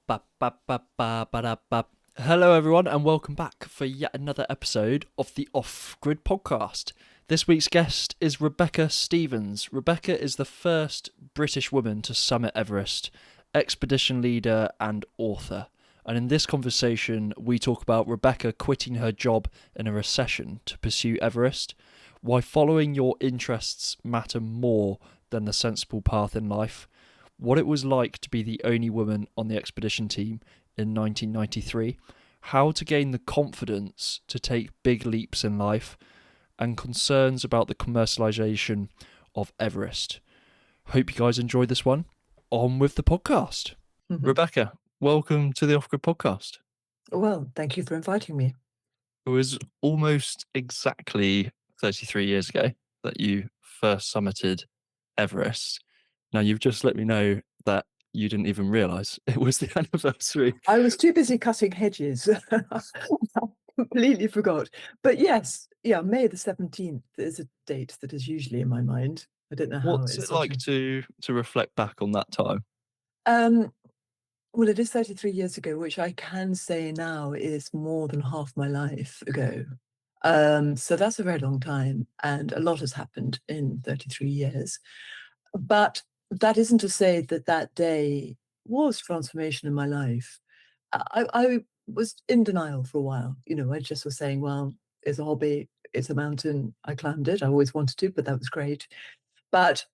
Ba, ba, ba, ba, ba, da, ba. Hello, everyone, and welcome back for yet another episode of the Off Grid podcast. This week's guest is Rebecca Stevens. Rebecca is the first British woman to summit Everest, expedition leader, and author. And in this conversation, we talk about Rebecca quitting her job in a recession to pursue Everest, why following your interests matter more than the sensible path in life, what it was like to be the only woman on the expedition team in 1993, how to gain the confidence to take big leaps in life, and concerns about the commercialisation of Everest. Hope you guys enjoyed this one. On with the podcast. Rebecca, welcome to the Off Grid podcast. Well, thank you for inviting me. It was almost exactly 33 years ago that you first summited Everest. Now, you've just let me know that you didn't even realise it was the anniversary. I was too busy cutting hedges. I completely forgot. But yes, May the 17th is a date that is usually in my mind. I don't know how What's it's it sort like of. to reflect back on that time? Um, well, it is 33 years ago, which I can say now is more than half my life ago. So that's a very long time, and a lot has happened in 33 years. But that isn't to say that that day was transformation in my life. I was in denial for a while. I just was saying, well, it's a hobby, it's a mountain. I climbed it. I always wanted to, but that was great. But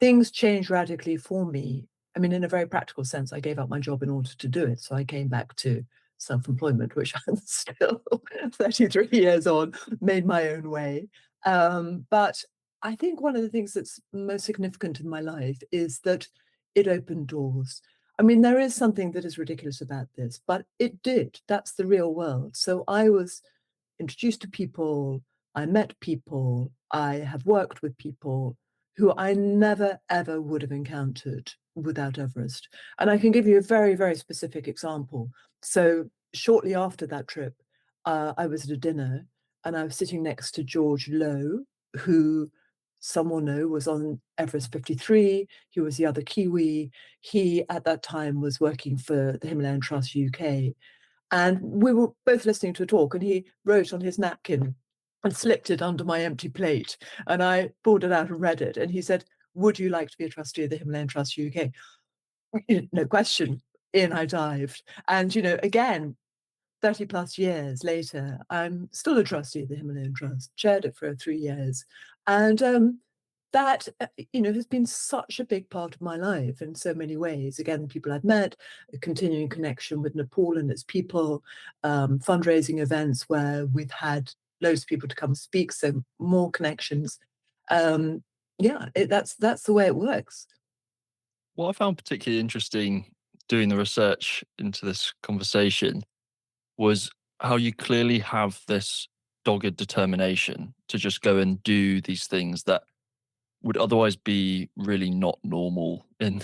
things changed radically for me. I mean, in a very practical sense, I gave up my job in order to do it. So I came back to self-employment, which I'm still 33 years on, made my own way. But I think one of the things that's most significant in my life is that it opened doors. I mean, there is something that is ridiculous about this, but it did. That's the real world. So I was introduced to people, I met people, I have worked with people who I never, ever would have encountered without Everest. And I can give you a very, very specific example. So shortly after that trip, I was at a dinner and I was sitting next to George Lowe, who some will know was on Everest 53. He was the other Kiwi. He, at that time, was working for the Himalayan Trust UK. And we were both listening to a talk, and he wrote on his napkin and slipped it under my empty plate. And I pulled it out and read it. And he said, "Would you like to be a trustee of the Himalayan Trust UK?" No question. In I dived. And, again, 30 plus years later, I'm still a trustee of the Himalayan Trust, chaired it for 3 years. And that, has been such a big part of my life in so many ways. Again, the people I've met, a continuing connection with Nepal and its people, fundraising events where we've had loads of people to come speak, so more connections. That's the way it works. What I found particularly interesting doing the research into this conversation was how you clearly have this dogged determination to just go and do these things that would otherwise be really not normal in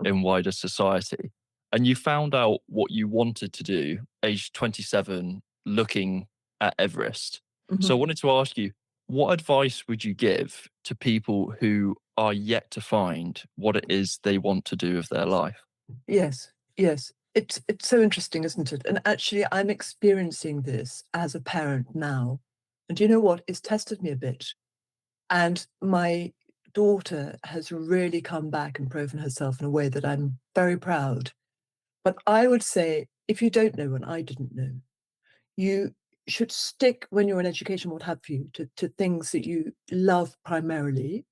in wider society. And you found out what you wanted to do, age 27, looking at Everest. So I Mhm. wanted to ask you, what advice would you give to people who are yet to find what it is they want to do with their life? Yes, yes. It's so interesting, isn't it? And actually, I'm experiencing this as a parent now. And do you know what? It's tested me a bit. And my daughter has really come back and proven herself in a way that I'm very proud. But I would say, if you don't know, and I didn't know, you should stick when you're in education, what have you, to things that you love primarily,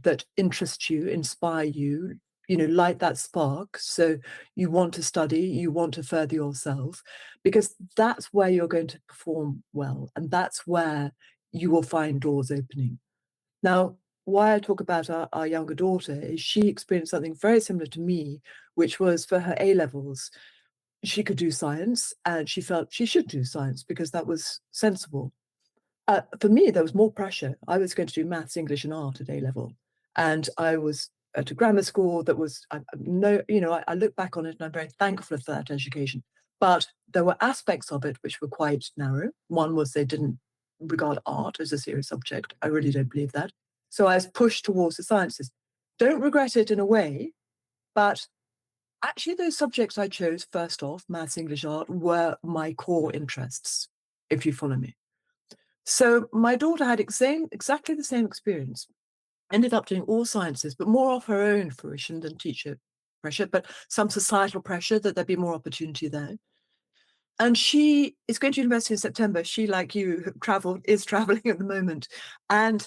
that interest you, inspire you, light that spark. So you want to study, you want to further yourself, because that's where you're going to perform well. And that's where you will find doors opening. Now, why I talk about our younger daughter is she experienced something very similar to me, which was for her A levels she could do science and she felt she should do science because that was sensible. For me, there was more pressure. I was going to do maths, English, and art at A level, and I was at a grammar school that was no, I look back on it and I'm very thankful for that education. But there were aspects of it which were quite narrow. One was they didn't regard art as a serious subject. I really don't believe that. So I was pushed towards the sciences. Don't regret it in a way, but Actually, those subjects I chose, first off, maths, English, art, were my core interests, if you follow me. So my daughter had exactly the same experience, ended up doing all sciences, but more off her own fruition than teacher pressure, but some societal pressure that there'd be more opportunity there. And she is going to university in September. She, like you, is traveling at the moment. And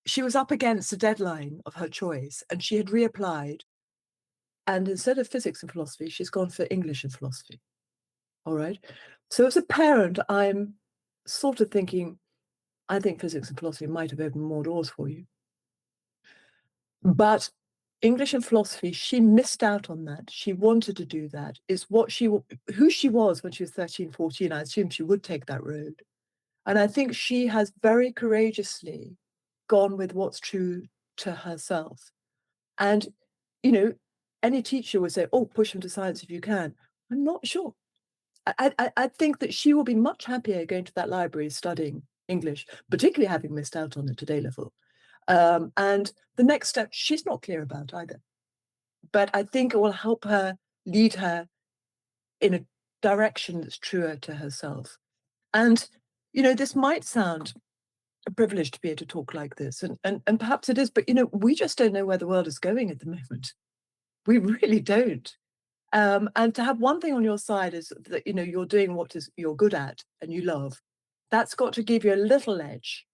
she was up against a deadline of her choice, and she had reapplied. And instead of physics and philosophy, she's gone for English and philosophy. All right. So as a parent, I'm sort of thinking, I think physics and philosophy might have opened more doors for you. But English and philosophy, she missed out on that. She wanted to do that. It's who she was when she was 13, 14. I assume she would take that road. And I think she has very courageously gone with what's true to herself. And, you know, any teacher would say, oh, push them to science if you can. I'm not sure. I think that she will be much happier going to that library studying English, particularly having missed out on it at A level. And the next step, she's not clear about either. But I think it will help her lead her in a direction that's truer to herself. And, this might sound a privilege to be able to talk like this, and perhaps it is, but, we just don't know where the world is going at the moment. We really don't. And to have one thing on your side is that, you're doing what you're good at and you love. That's got to give you a little edge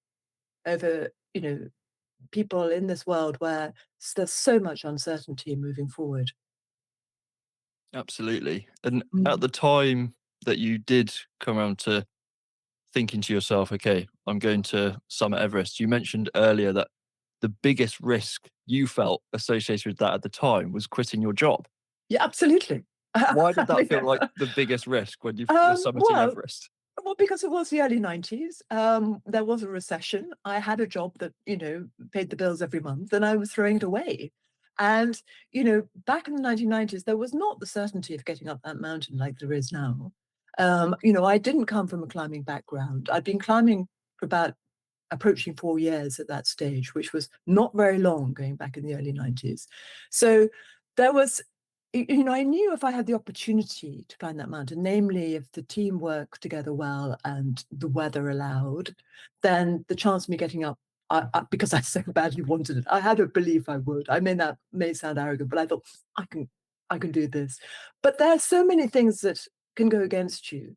over, people in this world where there's so much uncertainty moving forward. Absolutely. And at Mm. the time that you did come around to thinking to yourself, okay, I'm going to summit Everest, you mentioned earlier that the biggest risk you felt associated with that at the time was quitting your job. Yeah, absolutely. Why did I that mean, feel like the biggest risk when you're summiting well, Everest? because it was the early 90s. There was a recession. I had a job that, paid the bills every month, and I was throwing it away. And, back in the 1990s, there was not the certainty of getting up that mountain like there is now. I didn't come from a climbing background. I'd been climbing for about approaching 4 years at that stage, which was not very long going back in the early 90s. So there was, I knew if I had the opportunity to climb that mountain, namely if the team worked together well and the weather allowed, then the chance of me getting up, because I so badly wanted it, I had a belief I would. I mean, that may sound arrogant, but I thought I can do this. But there are so many things that can go against you,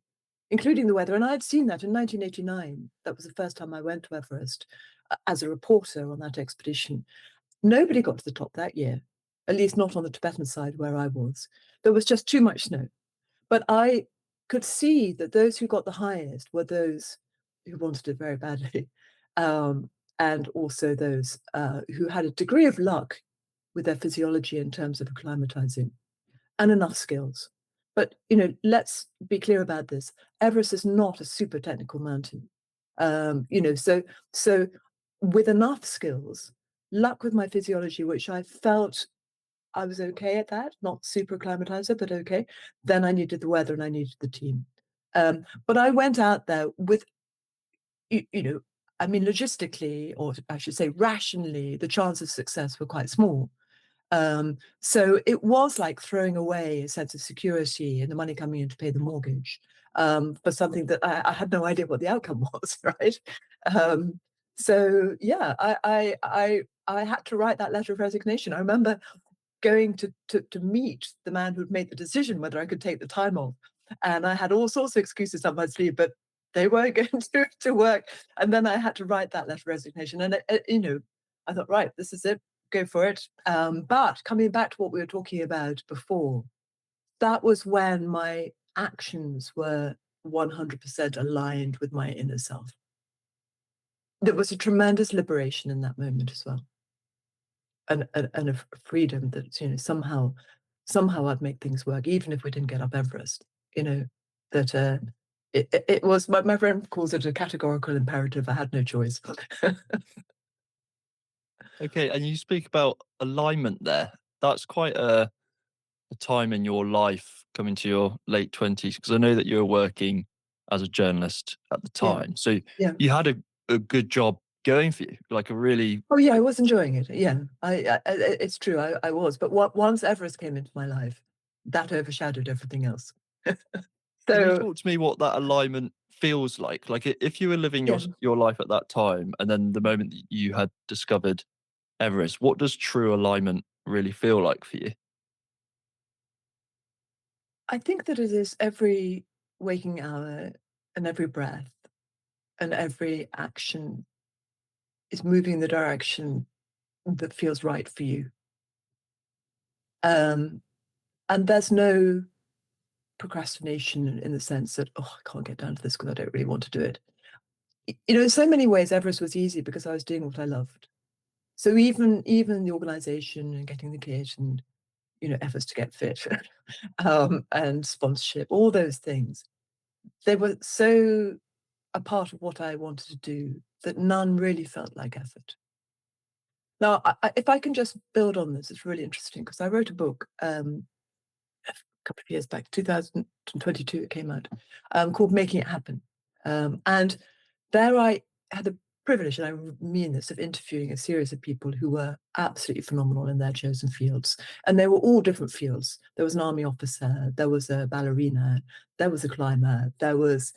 including the weather. And I'd seen that in 1989. That was the first time I went to Everest as a reporter on that expedition. Nobody got to the top that year, at least not on the Tibetan side where I was. There was just too much snow. But I could see that those who got the highest were those who wanted it very badly, and also those who had a degree of luck with their physiology in terms of acclimatizing and enough skills. But let's be clear about this. Everest is not a super technical mountain. So with enough skills, luck with my physiology, which I felt I was okay at that, not super acclimatizer, but okay. Then I needed the weather and I needed the team. But I went out there with, I mean, logistically, or I should say rationally, the chances of success were quite small. So it was like throwing away a sense of security and the money coming in to pay the mortgage, for something that I had no idea what the outcome was, right? Um, so yeah, I had to write that letter of resignation. I remember going to meet the man who'd made the decision whether I could take the time off, and I had all sorts of excuses up my sleeve, but they weren't going to work. And then I had to write that letter of resignation, and I thought, right, this is it, go for it. But coming back to what we were talking about before, that was when my actions were 100% aligned with my inner self. There was a tremendous liberation in that moment as well, and a freedom that somehow I'd make things work, even if we didn't get up Everest. That it was my friend calls it a categorical imperative. I had no choice. Okay, and you speak about alignment there. That's quite a time in your life coming to your late 20s, because I know that you were working as a journalist at the Yeah, time. So yeah. you had a good job going for you, like a really Oh yeah, I was enjoying it. Yeah, it's true. I was. But once Everest came into my life, that overshadowed everything else. Can you So talk to me what that alignment feels like? Like if you were living yeah, your life at that time, and then the moment that you had discovered Everest, what does true alignment really feel like for you? I think that it is every waking hour and every breath and every action is moving in the direction that feels right for you. Um, and there's no procrastination in the sense that, oh, I can't get down to this because I don't really want to do it. In so many ways, Everest was easy because I was doing what I loved. So even the organization and getting the kit and efforts to get fit and sponsorship, all those things, they were so a part of what I wanted to do that none really felt like effort. Now, if I can just build on this, it's really interesting because I wrote a book a couple of years back, 2022, it came out, called Making It Happen. And there I had the privilege, and I mean this, of interviewing a series of people who were absolutely phenomenal in their chosen fields. And they were all different fields. There was an army officer, there was a ballerina, there was a climber, there was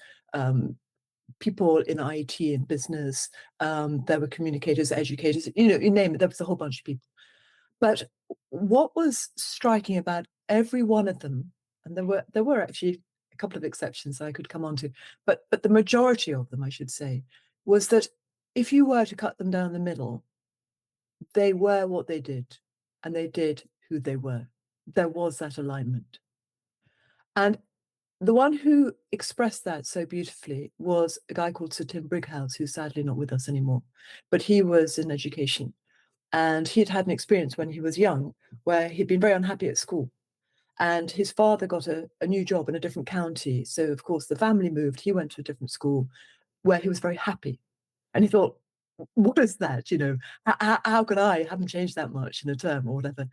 people in IT and business, there were communicators, educators, you name it, there was a whole bunch of people. But what was striking about every one of them, and there were actually a couple of exceptions I could come on to, but the majority of them, I should say, was that if you were to cut them down the middle, they were what they did, and they did who they were. There was that alignment. And the one who expressed that so beautifully was a guy called Sir Tim Brighouse, who's sadly not with us anymore, but he was in education. And he'd had an experience when he was young where he'd been very unhappy at school. And his father got a new job in a different county. So, of course, the family moved. He went to a different school where he was very happy. And he thought, what is that? How could I, haven't changed that much in a term or whatever,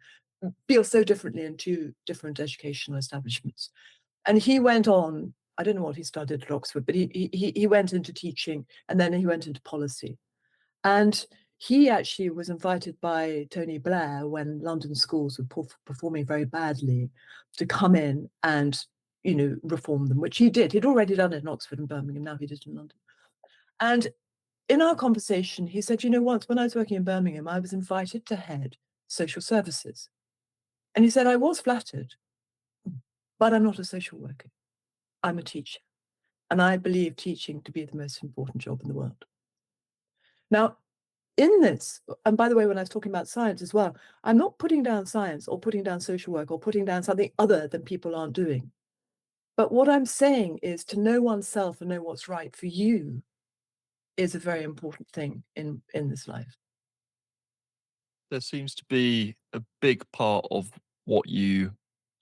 feel so differently in two different educational establishments? And he went on, I don't know what he studied at Oxford, but he went into teaching and then he went into policy. And he actually was invited by Tony Blair when London schools were performing very badly to come in and, reform them, which he did. He'd already done it in Oxford and Birmingham, now he did it in London. And in our conversation, he said, once when I was working in Birmingham, I was invited to head social services. And he said, I was flattered, but I'm not a social worker. I'm a teacher. And I believe teaching to be the most important job in the world. Now, in this, and by the way, when I was talking about science as well, I'm not putting down science or putting down social work or putting down something other than people aren't doing. But what I'm saying is to know oneself and know what's right for you is a very important thing in this life. There seems to be a big part of what you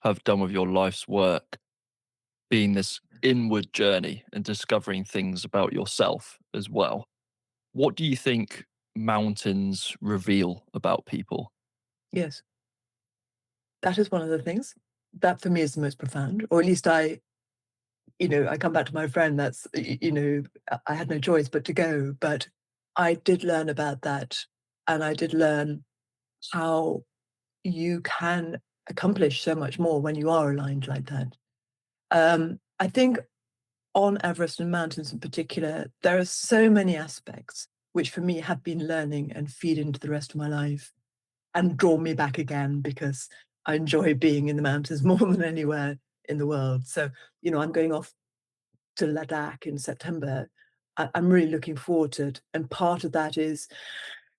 have done with your life's work being this inward journey and discovering things about yourself as well. What do you think mountains reveal about people? Yes, that is one of the things. That for me is the most profound, or at least I come back to my friend, that's, I had no choice but to go, but I did learn about that. And I did learn how you can accomplish so much more when you are aligned like that. I think on Everest and mountains in particular, there are so many aspects which for me have been learning and feed into the rest of my life and draw me back again because I enjoy being in the mountains more than anywhere in the world. So, I'm going off to Ladakh in September. I'm really looking forward to it. And part of that is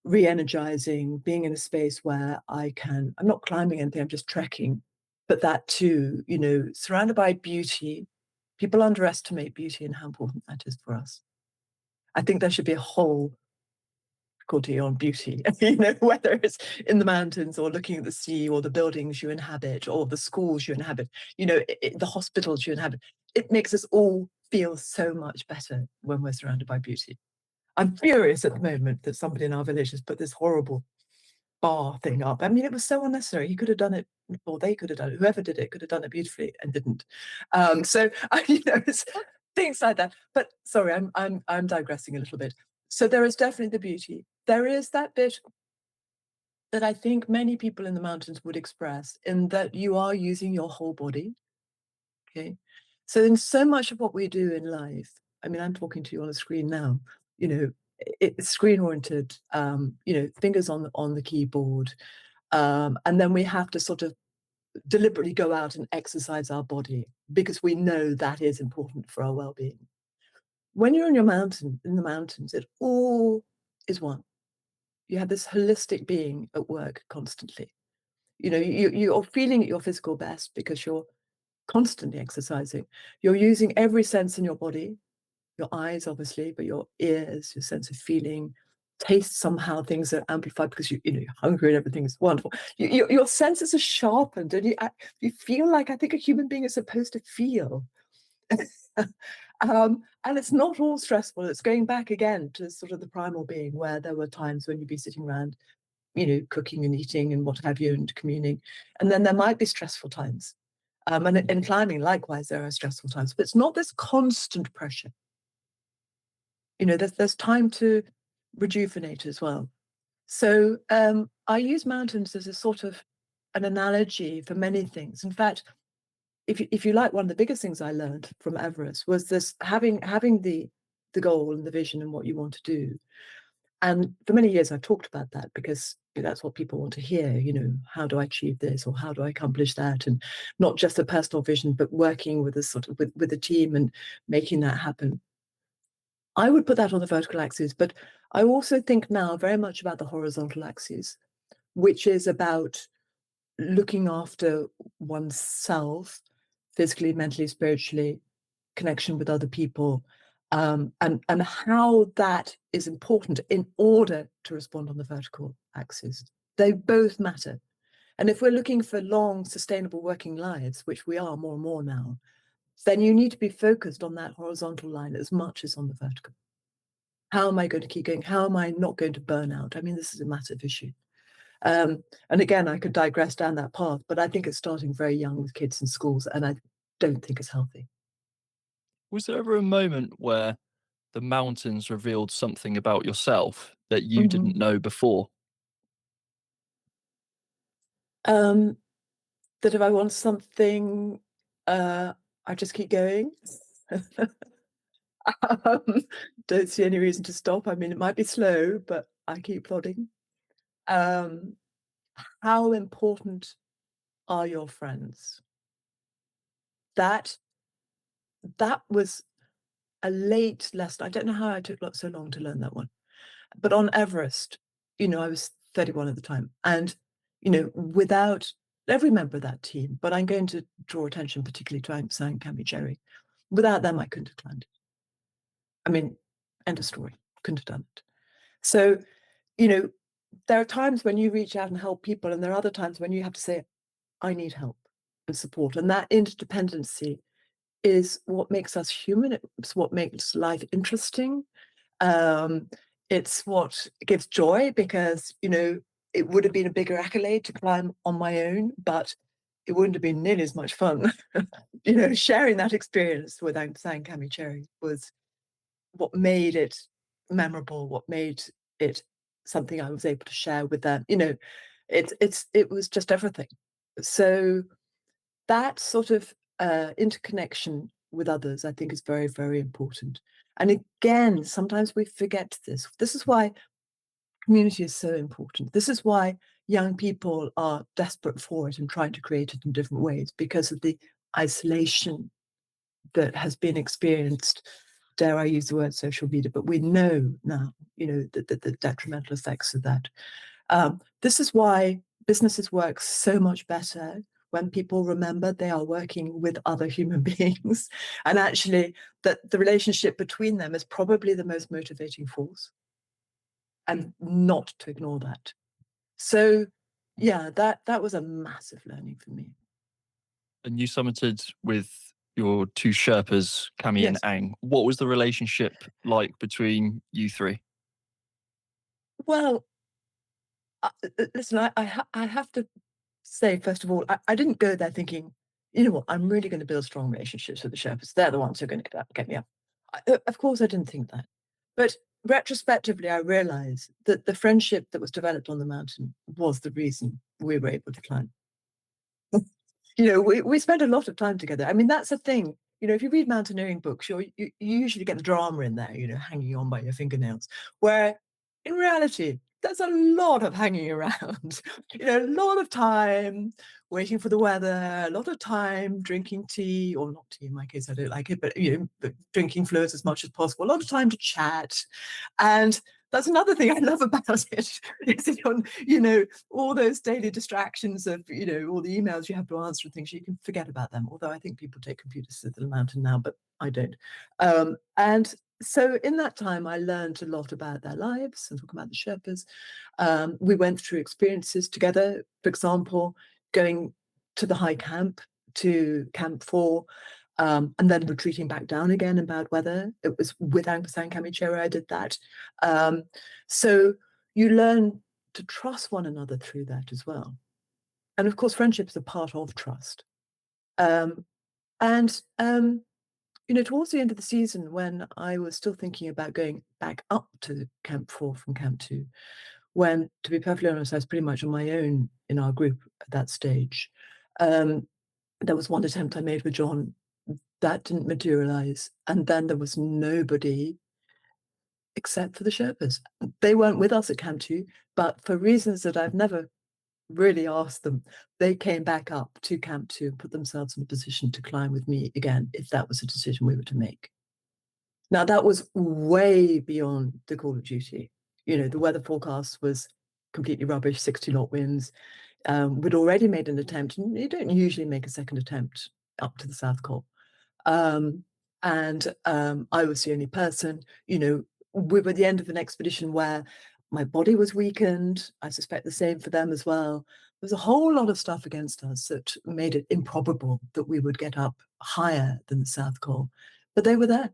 re-energizing, being in a space where I'm not climbing anything, I'm just trekking. But that too, surrounded by beauty, people underestimate beauty and how important that is for us. I think there should be a whole faculty on beauty, whether it's in the mountains or looking at the sea or the buildings you inhabit or the schools you inhabit, the hospitals you inhabit. It makes us all feel so much better when we're surrounded by beauty. I'm furious at the moment that somebody in our village has put this horrible bar thing up. I mean, it was so unnecessary. He could have done it, or they could have done it. Whoever did it could have done it beautifully and didn't. So it's things like that. But sorry, I'm digressing a little bit. So there is definitely the beauty. There is that bit that I think many people in the mountains would express, in that you are using your whole body. Okay. So in so much of what we do in life, I mean, I'm talking to you on a screen now, you know, it's screen oriented, fingers on the keyboard. And then we have to sort of deliberately go out and exercise our body because we know that is important for our well-being. When you're in the mountains, it all is one. You have this holistic being at work constantly. You're feeling at your physical best because you're constantly exercising. You're using every sense in your body, your eyes, obviously, but your ears, your sense of feeling, taste. Somehow things are amplified because you're hungry and everything is wonderful. Your senses are sharpened, and you feel like, I think, a human being is supposed to feel. And it's not all stressful. It's going back again to sort of the primal being, where there were times when you'd be sitting around, cooking and eating and what have you, and communing. And then there might be stressful times. And in climbing, likewise, there are stressful times, but it's not this constant pressure. There's time to rejuvenate as well. So I use mountains as a sort of an analogy for many things. In fact, if you like, one of the biggest things I learned from Everest was this: having the goal and the vision and what you want to do. And for many years, I've talked about that because that's what people want to hear. How do I achieve this, or how do I accomplish that? And not just a personal vision, but working with a sort of with a team and making that happen. I would put that on the vertical axis, but I also think now very much about the horizontal axis, which is about looking after oneself physically, mentally, spiritually, connection with other people, and how that is important in order to respond on the vertical axis. They both matter. And if we're looking for long, sustainable working lives, which we are more and more now, then you need to be focused on that horizontal line as much as on the vertical. How am I going to keep going? How am I not going to burn out? I mean, this is a massive issue. And again, I could digress down that path, but I think it's starting very young with kids in schools, and I don't think it's healthy. Was there ever a moment where the mountains revealed something about yourself that you didn't Mhm. know before? Um, that if I want something, I just keep going. um, don't see any reason to stop. I mean, it might be slow, but I keep plodding. Um, how important are your friends? That that was a late lesson. I don't know how I took so long to learn that one. But on Everest, I was 31 at the time, and without every member of that team, but I'm going to draw attention particularly to Aung San Kami Jerry. Without them, I couldn't have climbed it. I mean, end of story. Couldn't have done it. So, you know, there are times when you reach out and help people, and there are other times when you have to say, I need help and support. And that interdependency is what makes us human. It's what makes life interesting. Um, it's what gives joy, because, it would have been a bigger accolade to climb on my own, but it wouldn't have been nearly as much fun. Sharing that experience with Aung San Kami Cherry was what made it memorable, what made it something I was able to share with them. It was just everything. So that sort of interconnection with others, I think, is very, very important. And again, sometimes we forget this. This is why community is so important. This is why young people are desperate for it and trying to create it in different ways, because of the isolation that has been experienced. Dare I use the word social media? But we know now, the detrimental effects of that. This is why businesses work so much better when people remember they are working with other human beings, and actually that the relationship between them is probably the most motivating force, and not to ignore that. So yeah, that was a massive learning for me. And you summited with your two Sherpas, Cami and Yes. Ang. What was the relationship like between you three? Well, listen, I have to say, first of all, I didn't go there thinking, you know what, I'm really going to build strong relationships with the Sherpas. They're the ones who are going to get me up. Of course, I didn't think that. But retrospectively, I realize that the friendship that was developed on the mountain was the reason we were able to climb. We spent a lot of time together. I mean, that's the thing. If you read mountaineering books, you usually get the drama in there, hanging on by your fingernails, where in reality, there's a lot of hanging around, a lot of time waiting for the weather, a lot of time drinking tea, or not tea in my case, I don't like it, but drinking fluids as much as possible, a lot of time to chat. And that's another thing I love about it, is all those daily distractions of, all the emails you have to answer and things, you can forget about them. Although I think people take computers to the mountain now, but I don't. And so in that time, I learned a lot about their lives and talking about the Sherpas. We went through experiences together, for example, going to the high camp, to Camp 4, and then retreating back down again in bad weather. It was with Aung Kamichera I did that. So you learn to trust one another through that as well. And of course, friendships are part of trust. Um, and towards the end of the season, when I was still thinking about going back up to Camp 4 from Camp 2, when, to be perfectly honest, I was pretty much on my own in our group at that stage. There was one attempt I made with John that didn't materialize. And then there was nobody except for the Sherpas. They weren't with us at Camp 2, but for reasons that I've never really asked them, they came back up to Camp 2 and put themselves in a position to climb with me again, if that was a decision we were to make. Now, that was way beyond the call of duty. The weather forecast was completely rubbish, 60-knot winds. We'd already made an attempt, and you don't usually make a second attempt up to the South Col. And I was the only person. We were at the end of an expedition where my body was weakened. I suspect the same for them as well. There was a whole lot of stuff against us that made it improbable that we would get up higher than the South Col. But they were there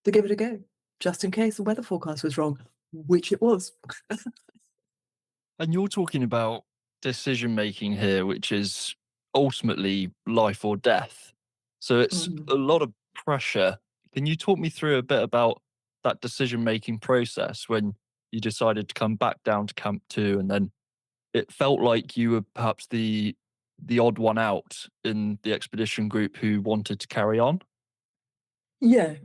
to give it a go, just in case the weather forecast was wrong, which it was. And you're talking about decision making here, which is ultimately life or death. So it's Mm. a lot of pressure. Can you talk me through a bit about that decision making process when you decided to come back down to Camp 2, and then it felt like you were perhaps the odd one out in the expedition group who wanted to carry on? Yeah.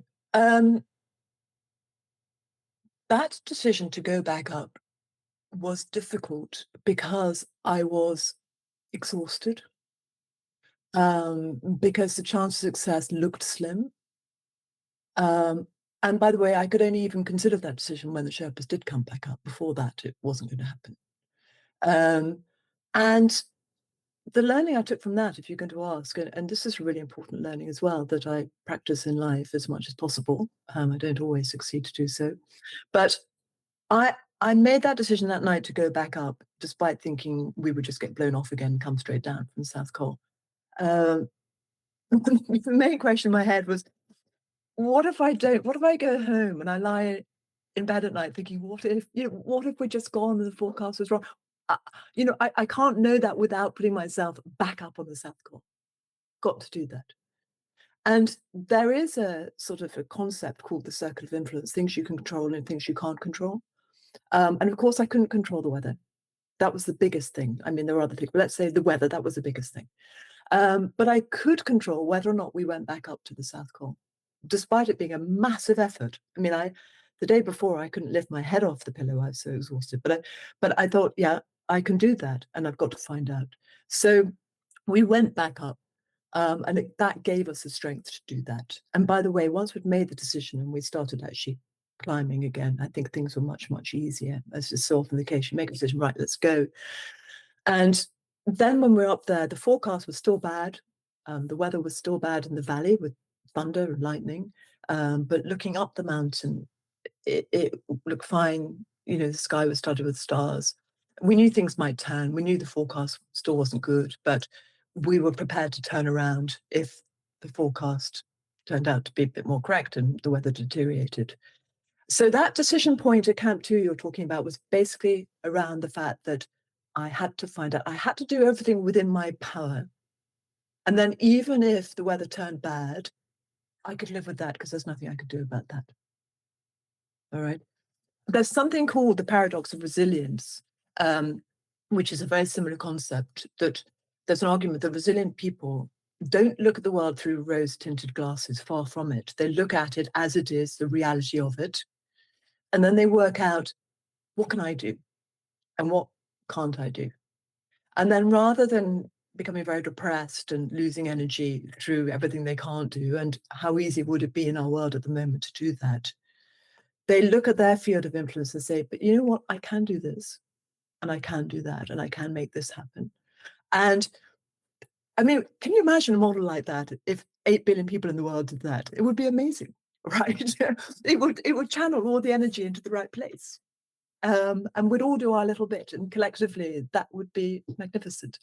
That decision to go back up was difficult because I was exhausted, because the chance of success looked slim. Um, and by the way, I could only even consider that decision when the Sherpas did come back up. Before that, it wasn't going to happen. Um, and the learning I took from that, if you're going to ask, and this is a really important learning as well, that I practice in life as much as possible. I don't always succeed to do so. But I made that decision that night to go back up, despite thinking we would just get blown off again and come straight down from South Col. Um, the main question in my head was, what if I don't? What if I go home and I lie in bed at night thinking, what if we're just gone and the forecast was wrong? I can't know that without putting myself back up on the South Col. Got to do that. And there is a sort of a concept called the circle of influence, things you can control and things you can't control. And of course, I couldn't control the weather. That was the biggest thing. I mean, there were other things, but let's say the weather, that was the biggest thing. But I could control whether or not we went back up to the South Col, despite it being a massive effort. I mean, the day before I couldn't lift my head off the pillow. I was so exhausted. But I thought, yeah, I can do that, and I've got to find out. So we went back up, and that gave us the strength to do that. And by the way, once we'd made the decision and we started actually climbing again, I think things were much, much easier. As is so often the case, you make a decision, right, let's go. And then when we were up there, the forecast was still bad. The weather was still bad in the valley with thunder and lightning. But looking up the mountain, it looked fine. The sky was studded with stars. We knew things might turn. We knew the forecast still wasn't good, but we were prepared to turn around if the forecast turned out to be a bit more correct and the weather deteriorated. So that decision point at Camp 2 you're talking about was basically around the fact that I had to find out, I had to do everything within my power. And then even if the weather turned bad, I could live with that because there's nothing I could do about that. All right. there's something called the paradox of resilience, um, which is a very similar concept. That there's an argument that resilient people don't look at the world through rose-tinted glasses. Far from it. They look at it as it is, the reality of it, and then they work out, what can I do, and what can't I do? And then rather than becoming very depressed and losing energy through everything they can't do, and how easy would it be in our world at the moment to do that, they look at their field of influence and say, but you know what, I can do this, and I can do that, and I can make this happen. And I mean, can you imagine a model like that? If 8 billion people in the world did that, it would be amazing, right? it would channel all the energy into the right place. And we'd all do our little bit, and collectively that would be magnificent.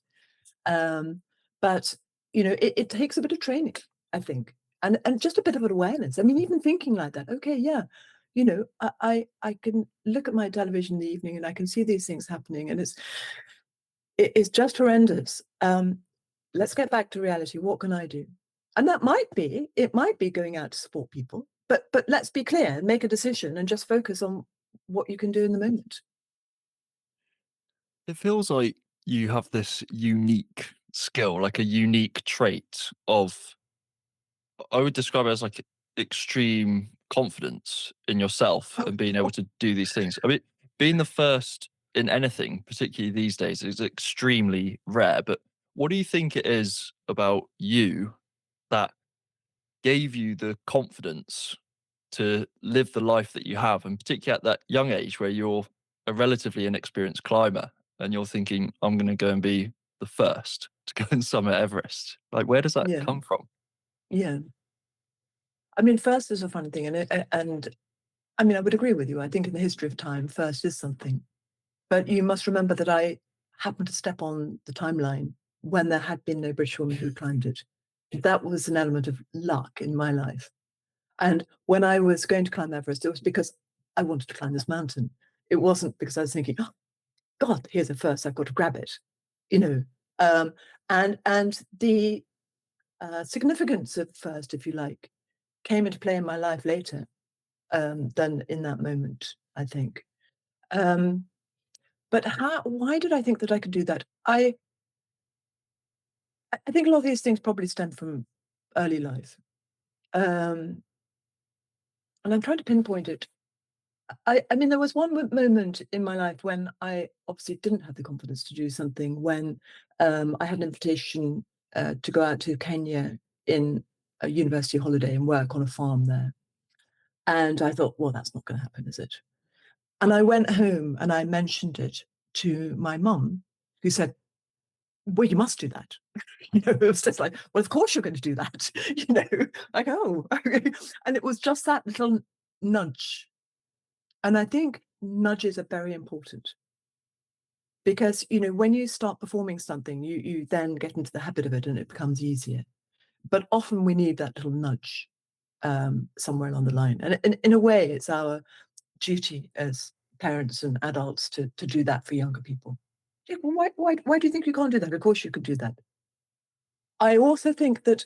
Um, but it takes a bit of training, I think, and just a bit of an awareness. I mean, even thinking like that. Okay, yeah, I can look at my television in the evening and I can see these things happening, and it's just horrendous. Let's get back to reality. What can I do? And that might be going out to support people, but let's be clear, make a decision, and just focus on what you can do in the moment. It feels like you have this unique skill, like a unique trait of, I would describe it as like extreme confidence in yourself Oh, and being able to do these things. I mean, being the first in anything, particularly these days, is extremely rare. But what do you think it is about you that gave you the confidence to live the life that you have, and particularly at that young age where you're a relatively inexperienced climber and you're thinking, I'm going to go and be the first to go and summit Everest? Like, where does that yeah, come from? yeah. I mean, first is a fun thing, and I mean, I would agree with you. I think in the history of time, first is something. But you must remember that I happened to step on the timeline when there had been no British woman who climbed it. That was an element of luck in my life. And when I was going to climb Everest, it was because I wanted to climb this mountain. It wasn't because I was thinking, oh, God, here's a first, I've got to grab it. You know, um, and the significance of first, if you like, came into play in my life later than in that moment, I think. Um, but why did I think that I could do that? I think a lot of these things probably stem from early life. Um, and I'm trying to pinpoint it. I mean, there was one moment in my life when I obviously didn't have the confidence to do something, when I had an invitation to go out to Kenya in a university holiday and work on a farm there. And I thought, well, that's not going to happen, is it? And I went home and I mentioned it to my mum, who said, well, you must do that. It was just like, well, of course you're going to do that. Like, oh, okay. And it was just that little nudge. And I think nudges are very important because, when you start performing something, you then get into the habit of it and it becomes easier. But often we need that little nudge somewhere along the line. And in a way, it's our duty as parents and adults to do that for younger people. Yeah, well, why do you think you can't do that? Of course you could do that. I also think that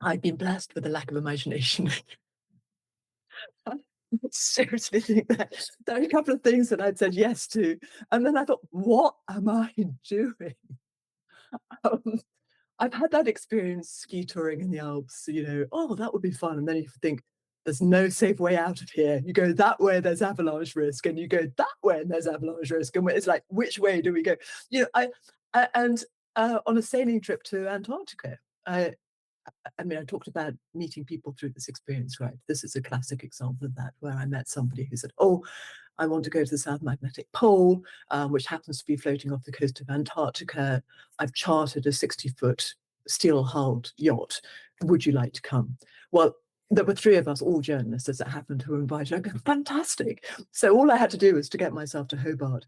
I've been blessed with a lack of imagination. I seriously think that there are a couple of things that I'd said yes to, and then I thought, what am I doing? Um, I've had that experience ski touring in the Alps, oh, that would be fun. And then you think, there's no safe way out of here. You go that way, there's avalanche risk, and you go that way, and there's avalanche risk. And it's like, which way do we go? And on a sailing trip to Antarctica, I mean, I talked about meeting people through this experience, right? This is a classic example of that, where I met somebody who said, oh, I want to go to the South Magnetic Pole, which happens to be floating off the coast of Antarctica. I've chartered a 60-foot steel-hulled yacht. Would you like to come? Well, there were 3 of us, all journalists, as it happened, who were invited. I go, fantastic. So all I had to do was to get myself to Hobart.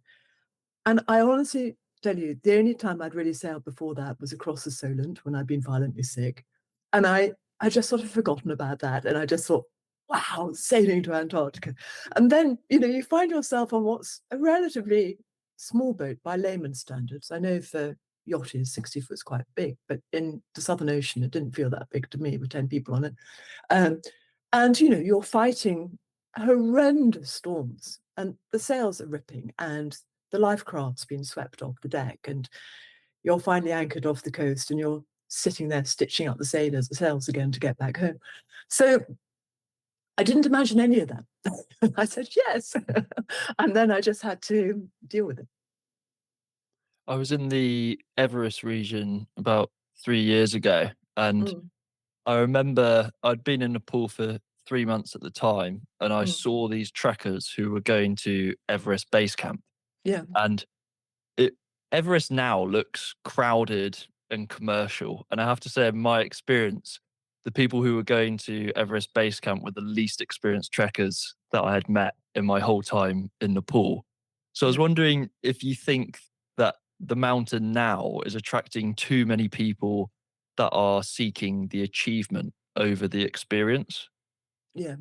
And I honestly tell you, the only time I'd really sailed before that was across the Solent when I'd been violently sick. And I just sort of forgotten about that. And I just thought, wow, sailing to Antarctica. And then, you find yourself on what's a relatively small boat by layman's standards. I know for yachties, 60 foot is quite big, but in the Southern Ocean, it didn't feel that big to me with 10 people on it. And, you're fighting horrendous storms. and the sails are ripping, and the life craft's been swept off the deck, and you're finally anchored off the coast, and you're sitting there stitching up the sails again to get back home. So I didn't imagine any of that. I said yes, and then I just had to deal with it. I was in the Everest region about 3 years ago, and Mm, I remember I'd been in Nepal for 3 months at the time, and I mm, saw these trekkers who were going to Everest base camp. yeah, And it Everest now looks crowded and commercial. And I have to say, in my experience, the people who were going to Everest base camp were the least experienced trekkers that I had met in my whole time in Nepal. So I was yeah, wondering if you think that the mountain now is attracting too many people that are seeking the achievement over the experience. yeah.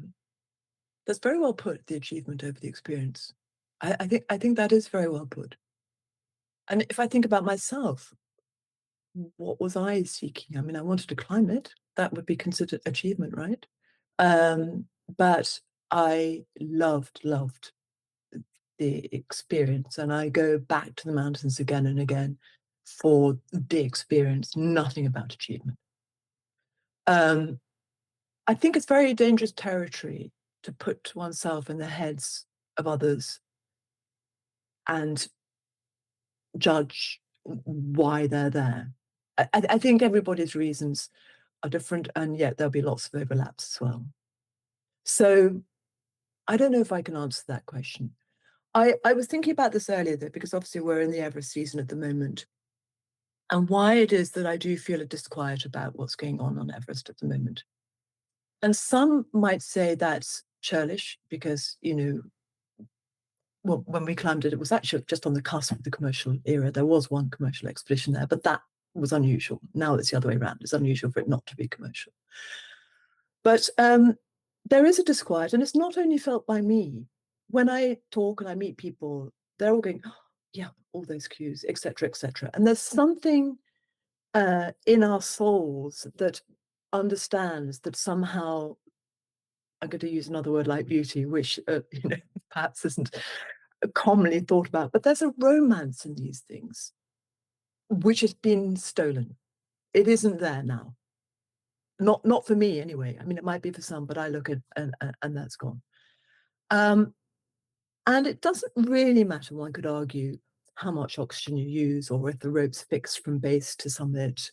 That's very well put. The achievement over the experience. I think that is very well put. And if I think about myself, what was I seeking? I mean, I wanted to climb it. That would be considered achievement, right? But I loved the experience, and I go back to the mountains again and again for the experience, nothing about achievement. Um, I think it's very dangerous territory to put oneself in the heads of others and judge why they're there. I think everybody's reasons are different, and yet there'll be lots of overlaps as well. So I don't know if I can answer that question. I was thinking about this earlier, though, because obviously we're in the Everest season at the moment, and why it is that I do feel a disquiet about what's going on Everest at the moment. And some might say that's churlish because, well, when we climbed it, it was actually just on the cusp of the commercial era. There was one commercial expedition there, but that was unusual. Now it's the other way around. It's unusual for it not to be commercial. But there is a disquiet, and it's not only felt by me. When I talk and I meet people, they're all going, "Oh, yeah, all those cues, etc., etc." And there's something in our souls that understands that somehow, I'm going to use another word like beauty, which perhaps isn't commonly thought about, but there's a romance in these things which has been stolen. It isn't there now. Not for me anyway. I mean, it might be for some, but I look at and that's gone. Um, and it doesn't really matter. One could argue how much oxygen you use, or if the rope's fixed from base to summit.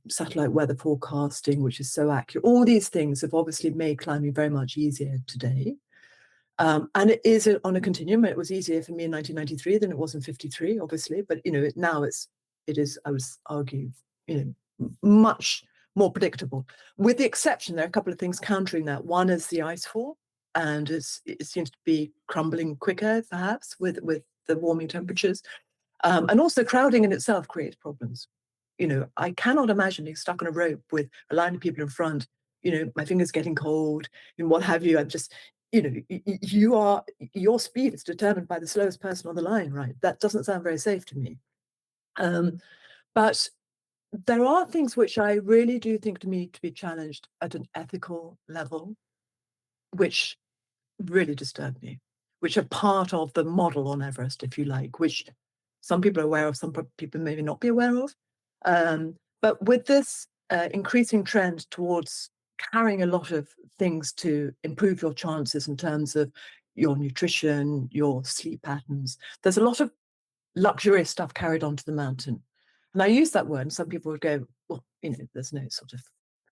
Satellite weather forecasting, which is so accurate. All these things have obviously made climbing very much easier today. And it is on a continuum. It was easier for me in 1993 than it was in 53, obviously. But now it is. I would argue, much more predictable. With the exception, there are a couple of things countering that. One is the ice fall, and it seems to be crumbling quicker, perhaps, with the warming temperatures. And also, crowding in itself creates problems. I cannot imagine being stuck on a rope with a line of people in front. My fingers getting cold and what have you. I'm just, your speed is determined by the slowest person on the line, right? That doesn't sound very safe to me. But there are things which I really do think to me to be challenged at an ethical level, which really disturb me, which are part of the model on Everest, if you like, which some people are aware of, some people maybe not be aware of. But with this increasing trend towards carrying a lot of things to improve your chances in terms of your nutrition, your sleep patterns, there's a lot of luxurious stuff carried onto the mountain. And I use that word, and some people would go, well, there's no sort of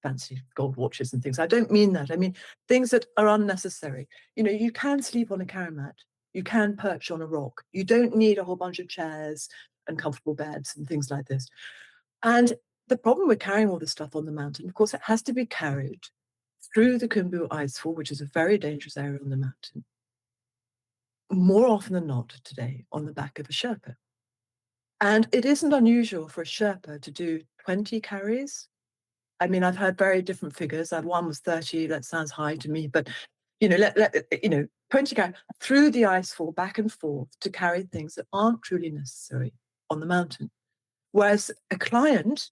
fancy gold watches and things. I don't mean that. I mean things that are unnecessary. You can sleep on a karamat. You can perch on a rock. You don't need a whole bunch of chairs and comfortable beds and things like this. And the problem with carrying all this stuff on the mountain, of course, it has to be carried through the Khumbu Icefall, which is a very dangerous area on the mountain, more often than not today on the back of a Sherpa. And it isn't unusual for a Sherpa to do 20 carries. I mean, I've heard very different figures. One was 30. That sounds high to me, but 20 carries through the icefall, back and forth, to carry things that aren't truly necessary on the mountain. Whereas a client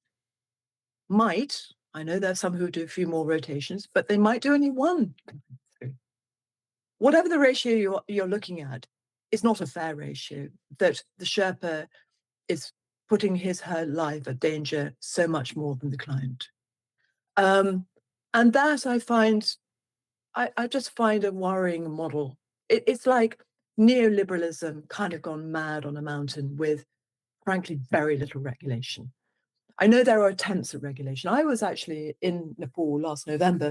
might, I know there's some who do a few more rotations, but they might do only one. whatever the ratio you're looking at, is not a fair ratio. That the Sherpa is putting her life at danger so much more than the client. And that I just find a worrying model. It's like neoliberalism kind of gone mad on a mountain with, frankly, very little regulation. I know there are attempts at regulation. I was actually in Nepal last November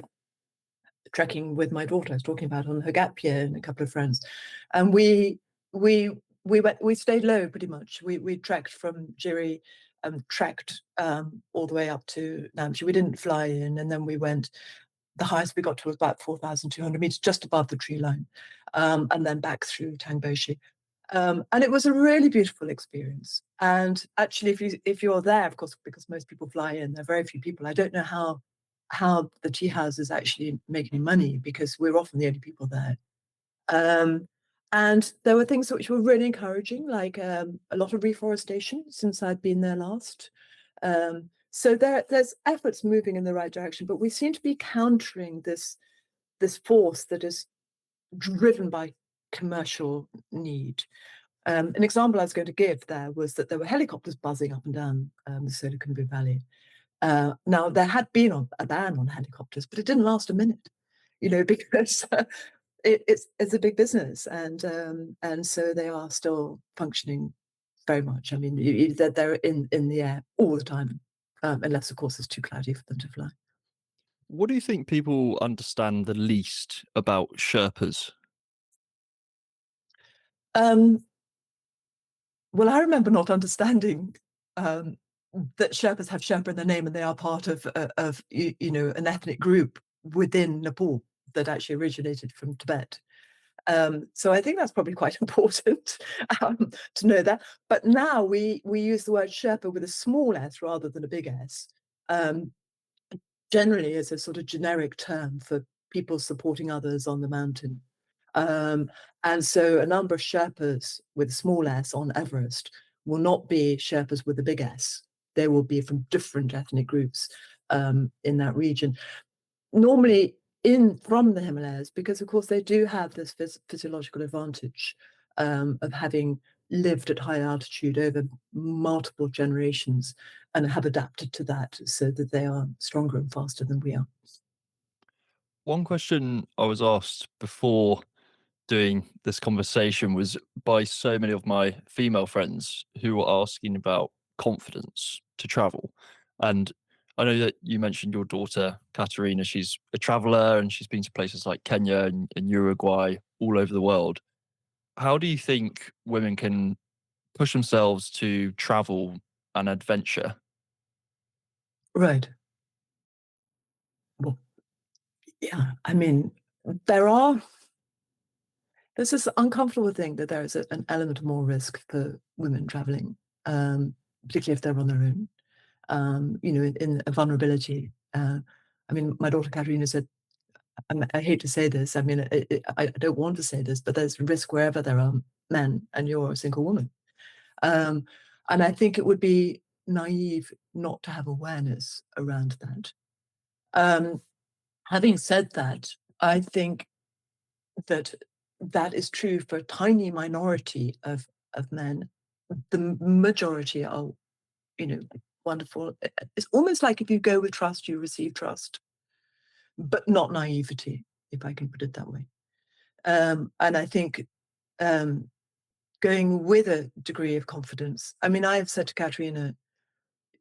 trekking with my daughter. I was talking about on her gap year and a couple of friends, and we stayed low pretty much. We trekked from Jiri and trekked all the way up to Namche. We didn't fly in, and then we went. The highest we got to was about 4,200 meters, just above the tree line, and then back through Tangboshi. And it was a really beautiful experience. And actually, if you're there, of course, because most people fly in, there are very few people. I don't know how the tea houses actually make any money because we're often the only people there. And there were things which were really encouraging, like a lot of reforestation since I'd been there last. So there's efforts moving in the right direction, but we seem to be countering this force that is driven by commercial need. An example I was going to give there was that there were helicopters buzzing up and down the Silicon Valley. Now, there had been a ban on helicopters, but it didn't last a minute, because it's a big business, and so they are still functioning very much. I mean, they're in the air all the time, unless, of course, it's too cloudy for them to fly. What do you think people understand the least about Sherpas? Um, well, I remember not understanding that Sherpas have Sherpa in their name, and they are part of an ethnic group within Nepal that actually originated from Tibet. So I think that's probably quite important to know that. But now we use the word Sherpa with a small s rather than a big S, generally as a sort of generic term for people supporting others on the mountain. And so a number of Sherpas with a small s on Everest will not be Sherpas with a big S. They will be from different ethnic groups in that region. Normally from the Himalayas, because of course they do have this physiological advantage of having lived at high altitude over multiple generations and have adapted to that so that they are stronger and faster than we are. One question I was asked before doing this conversation was by so many of my female friends who were asking about confidence to travel. And I know that you mentioned your daughter, Katerina. She's a traveler and she's been to places like Kenya and Uruguay, all over the world. How do you think women can push themselves to travel and adventure? Right. Well, yeah, I mean, there's this uncomfortable thing that there is an element of more risk for women traveling, particularly if they're on their own, in a vulnerability. I mean, my daughter Katerina said, I hate to say this, I mean, I don't want to say this, but there's risk wherever there are men and you're a single woman. Um, and I think it would be naive not to have awareness around that. Having said that, I think that that is true for a tiny minority of men. The majority are, wonderful. It's almost like if you go with trust, you receive trust, but not naivety, if I can put it that way. And I think going with a degree of confidence. I mean, I have said to Katerina,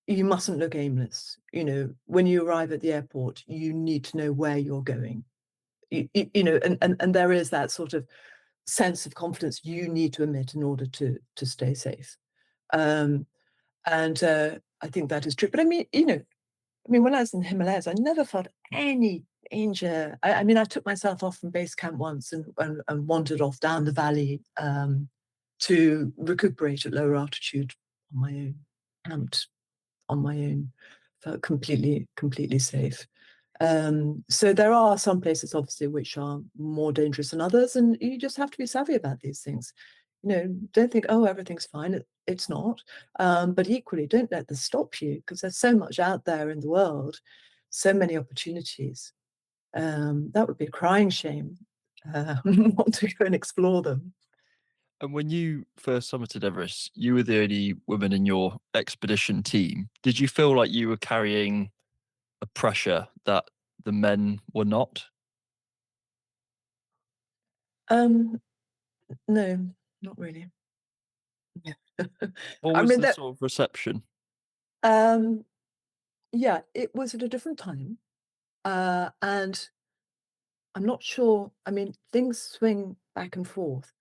you mustn't look aimless. When you arrive at the airport, you need to know where you're going. And there is that sort of sense of confidence you need to emit in order to stay safe. Um, and I think that is true. But I mean, when I was in the Himalayas, I never felt any danger. I mean, I took myself off from base camp once and wandered off down the valley to recuperate at lower altitude on my own, camped on my own, felt completely safe. So there are some places, obviously, which are more dangerous than others, and you just have to be savvy about these things. Don't think, oh, everything's fine. It's not. But equally, don't let this stop you, because there's so much out there in the world, so many opportunities. That would be a crying shame want to go and explore them. And when you first summited Everest, you were the only woman in your expedition team. Did you feel like you were carrying a pressure that the men were not? Um, no, not really. What I was mean the that. sort of reception? Um, yeah, it was at a different time, and I'm not sure. I mean, things swing back and forth.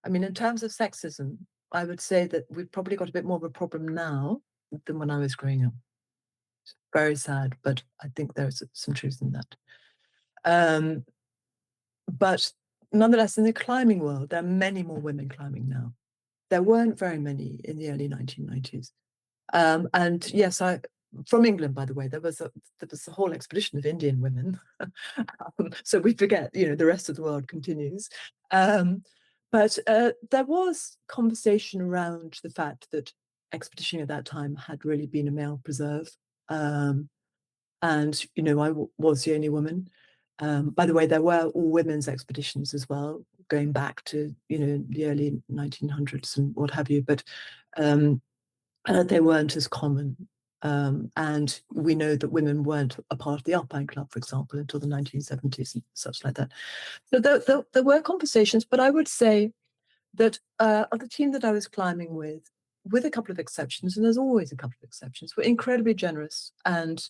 I mean, in terms of sexism, I would say that we've probably got a bit more of a problem now than when I was growing up. Very sad, but I think there's some truth in that. Um, but nonetheless, in the climbing world, there are many more women climbing now. There weren't very many in the early 1990s. And yes, I from England, by the way, there was a whole expedition of Indian women. So we forget, the rest of the world continues. Um, but there was conversation around the fact that expeditioning at that time had really been a male preserve. Um, and was the only woman. By the way, there were all women's expeditions as well, going back to the early 1900s and what have you. But um, they weren't as common. And we know that women weren't a part of the Alpine Club, for example, until the 1970s and such like that. So there were conversations, but I would say that of the team that I was climbing with a couple of exceptions, and there's always a couple of exceptions, were incredibly generous and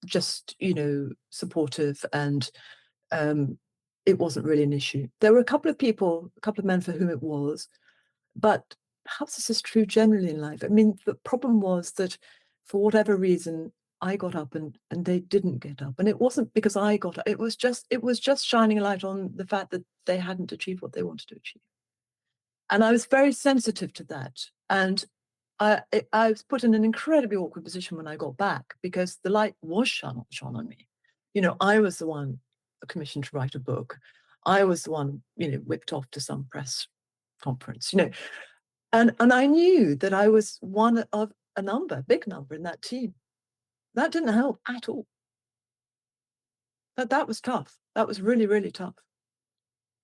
just, supportive, and um, it wasn't really an issue. There were a couple of men for whom it was, but perhaps this is true generally in life. I mean, the problem was that for whatever reason, I got up and they didn't get up. And it wasn't because I got up. It was just shining a light on the fact that they hadn't achieved what they wanted to achieve. And I was very sensitive to that. And I was put in an incredibly awkward position when I got back because the light was shone on me. I was the one commissioned to write a book. I was the one, whipped off to some press conference. And I knew that I was one of a big number in that team. That didn't help at all. That was tough. That was really, really tough.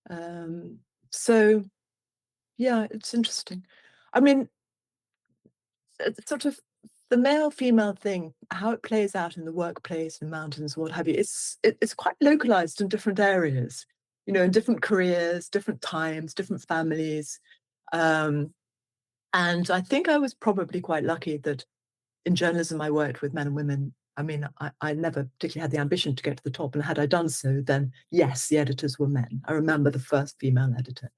Um, so yeah, it's interesting. I mean, it's sort of the male-female thing, how it plays out in the workplace and mountains, what have you, it's quite localized in different areas, in different careers, different times, different families. Um, and I think I was probably quite lucky that in journalism, I worked with men and women. I mean, I never particularly had the ambition to get to the top. And had I done so, then yes, the editors were men. I remember the first female editor.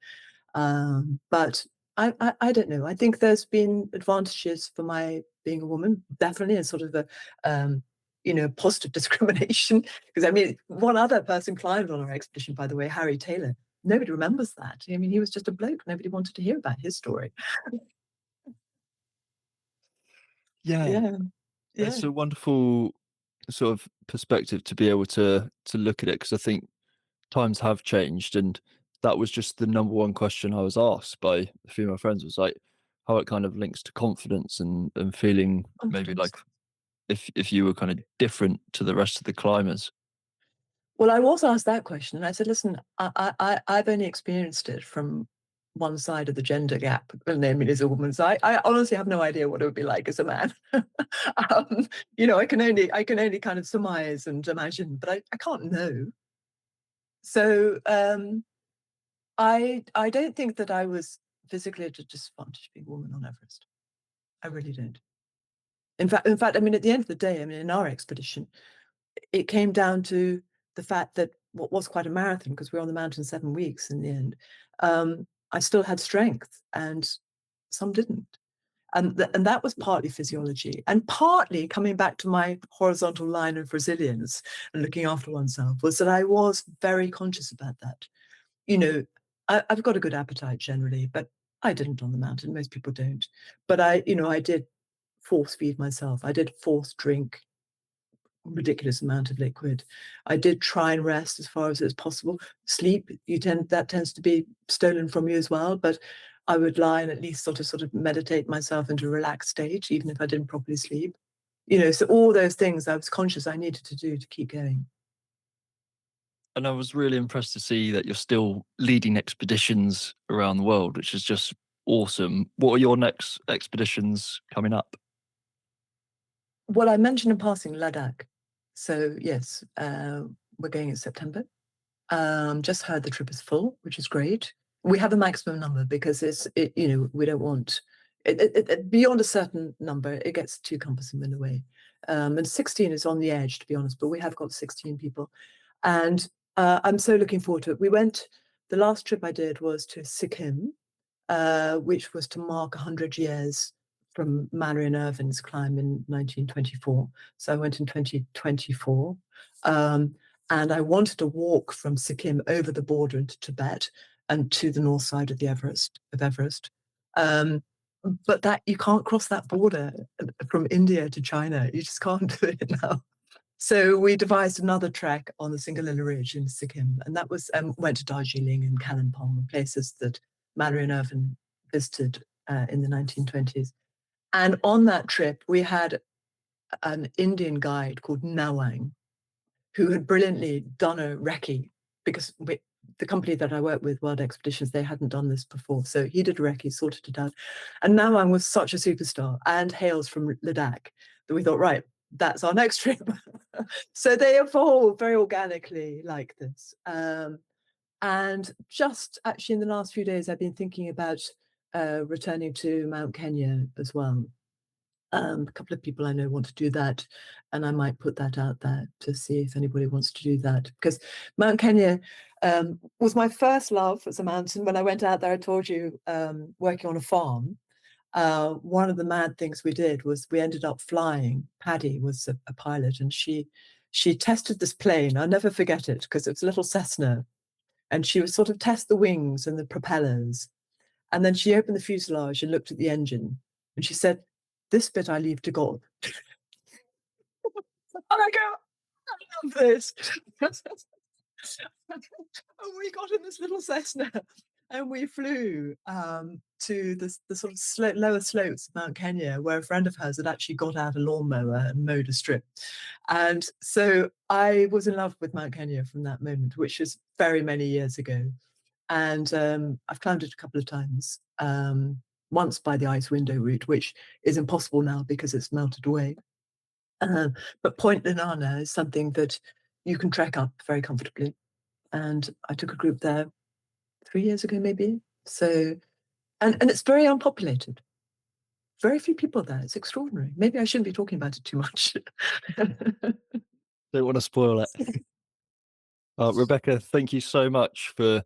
But I don't know. I think there's been advantages for my being a woman, definitely, and sort of a, positive discrimination. Because I mean, one other person climbed on our expedition, by the way, Harry Taylor. Nobody remembers that. I mean, he was just a bloke. Nobody wanted to hear about his story. Yeah, Yeah, yeah. it's a wonderful sort of perspective to be able to look at it because I think times have changed, and that was just the number one question I was asked by a few of my friends was like how it kind of links to confidence and feeling maybe Confidence. like if you were kind of different to the rest of the climbers. Well, I was asked that question, and I said, "Listen, I've only experienced it from one side of the gender gap, namely as a woman. So I honestly have no idea what it would be like as a man. I can only kind of surmise and imagine, but I can't know. So I don't think that I was physically at a disadvantage being a woman on Everest. I really don't. In fact, I mean, at the end of the day, I mean, in our expedition, it came down to the fact that what was quite a marathon, because we were on the mountain 7 weeks in the end, I still had strength and some didn't. And that was partly physiology and partly coming back to my horizontal line of resilience and looking after oneself was that I was very conscious about that. You know, I've got a good appetite generally, but I didn't on the mountain. Most people don't. But I did force feed myself. I did force drink ridiculous amount of liquid. I did try and rest as far as it's possible. Sleep, that tends to be stolen from you as well. But I would lie and at least sort of meditate myself into a relaxed state, even if I didn't properly sleep. So all those things I was conscious I needed to do to keep going. And I was really impressed to see that you're still leading expeditions around the world, which is just awesome. What are your next expeditions coming up? Well, I mentioned in passing Ladakh. So yes, we're going in September. Just heard the trip is full, which is great. We have a maximum number because we don't want beyond a certain number, it gets too cumbersome in a way. And 16 is on the edge, to be honest, but we have got 16 people. And I'm so looking forward to it. The last trip I did was to Sikkim, which was to mark 100 years from Marion Irvin's climb in 1924. So I went in 2024. And I wanted to walk from Sikkim over the border into Tibet and to the north side of Everest. Um, but that you can't cross that border from India to China. You just can't do it now. So we devised another trek on the Singalila Ridge in Sikkim, and that was went to Darjeeling and Kalimpong, places that Marion Irvin visited in the 1920s. And on that trip, we had an Indian guide called Nawang, who had brilliantly done a recce because the company that I work with, World Expeditions, they hadn't done this before. So he did a recce, sorted it out. And Nawang was such a superstar and hails from Ladakh that we thought, right, that's our next trip. So they evolved very organically like this. And just actually in the last few days, I've been thinking about returning to Mount Kenya as well. A couple of people I know want to do that, and I might put that out there to see if anybody wants to do that. Because Mount Kenya was my first love as a mountain. When I went out there, I told you, working on a farm. One of the mad things we did was we ended up flying. Paddy was a pilot, and she tested this plane. I'll never forget it because it was a little Cessna, and she would sort of test the wings and the propellers. And then she opened the fuselage and looked at the engine, and she said, "This bit I leave to God." And I go, "I love this." And we got in this little Cessna and we flew to the sort of lower slopes of Mount Kenya, where a friend of hers had actually got out a lawnmower and mowed a strip. And so I was in love with Mount Kenya from that moment, which was very many years ago. And I've climbed it a couple of times. Once by the ice window route, which is impossible now because it's melted away. But Point Lenana is something that you can trek up very comfortably. And I took a group there 3 years ago, maybe. So, and it's very unpopulated. Very few people there. It's extraordinary. Maybe I shouldn't be talking about it too much. Don't want to spoil it. Rebecca, thank you so much for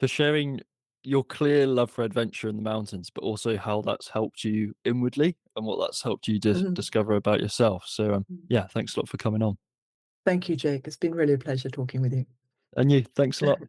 sharing your clear love for adventure in the mountains, but also how that's helped you inwardly and what that's helped you Mhm. discover about yourself. So, yeah, thanks a lot for coming on. Thank you, Jake. It's been really a pleasure talking with you. And you, thanks a lot.